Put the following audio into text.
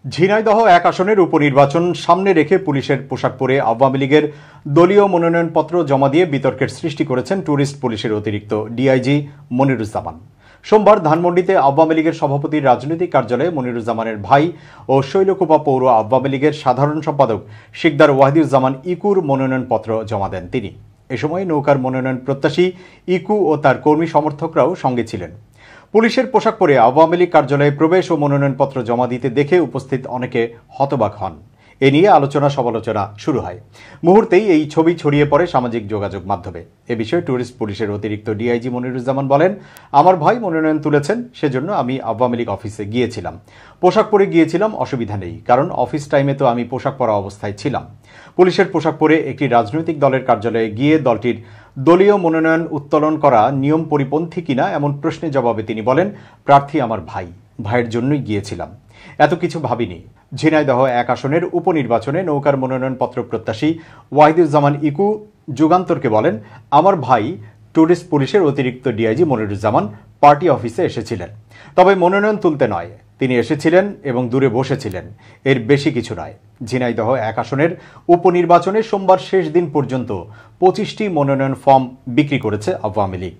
ঝিনাইদহ এক আসনের উপনির্বাচন সামনে রেখে পুলিশের পোশাক পরে আওয়ামী লীগের দলীয় মনোনয়নপত্র জমা দিয়ে বিতর্কের সৃষ্টি করেছেন ট্যুরিস্ট পুলিশের অতিরিক্ত ডিআইজি মনিরুজ্জামান। সোমবার ধানমন্ডিতে আওয়ামী লীগের সভাপতির রাজনৈতিক কার্যালয়ে মনিরুজ্জামানের ভাই ও শৈলকুপা পৌর আওয়ামী লীগের সাধারণ সম্পাদক শিকদার ওয়াহিদুজ্জামান ইকুর মনোনয়নপত্র জমা দেন তিনি। এ সময় নৌকার মনোনয়ন প্রত্যাশী ইকু ও তার কর্মী সমর্থকরাও সঙ্গে ছিলেন। পুলিশের পোশাক পরে আওয়ামী লীগ কার্যালয়ে প্রবেশ ও মনোনয়নপত্র জমা দিতে দেখে উপস্থিত অনেকে হতবাক হন। এ নিয়ে আলোচনা সমালোচনা শুরু হয়। মুহূর্তেই এই ছবি ছড়িয়ে পড়ে সামাজিক যোগাযোগ মাধ্যমে। এ বিষয়ে ট্যুরিস্ট পুলিশের অতিরিক্ত ডিআইজি মনিরুজ্জামান বলেন, আমার ভাই মনোনয়ন তুলেছেন, সেজন্য আমি আওয়ামী লীগ অফিসে গিয়েছিলাম। পোশাক পরে গিয়েছিলাম, অসুবিধা নেই, কারণ অফিস টাইমে তো আমি পোশাক পরা অবস্থায় ছিলাম। পুলিশের পোশাক পরে একটি রাজনৈতিক দলের কার্যালয়ে গিয়ে দলটির দলীয় মনোনয়ন উত্তোলন করা নিয়ম পরিপন্থী কিনা এমন প্রশ্নের জবাবে তিনি বলেন, প্রার্থী আমার ভাইয়ের জন্যই গিয়েছিলাম, এত কিছু ভাবিনি। ঝিনাইদহ এক আসনের উপনির্বাচনে নৌকার মনোনয়নপত্র প্রত্যাশী ওয়াহিদুজ্জামান ইকু যুগান্তরকে বলেন, আমার ভাই ট্যুরিস্ট পুলিশের অতিরিক্ত ডিআইজি মনিরুজ্জামান পার্টি অফিসে এসেছিলেন, তবে মনোনয়ন তুলতে নয়, তিনি এসেছিলেন এবং দূরে বসেছিলেন, এর বেশি কিছু নয়। ঝিনাইদহ এক আসনের উপনির্বাচনে সোমবার শেষ দিন পর্যন্ত 25টি মনোনয়ন ফর্ম বিক্রি করেছে আওয়ামী লীগ।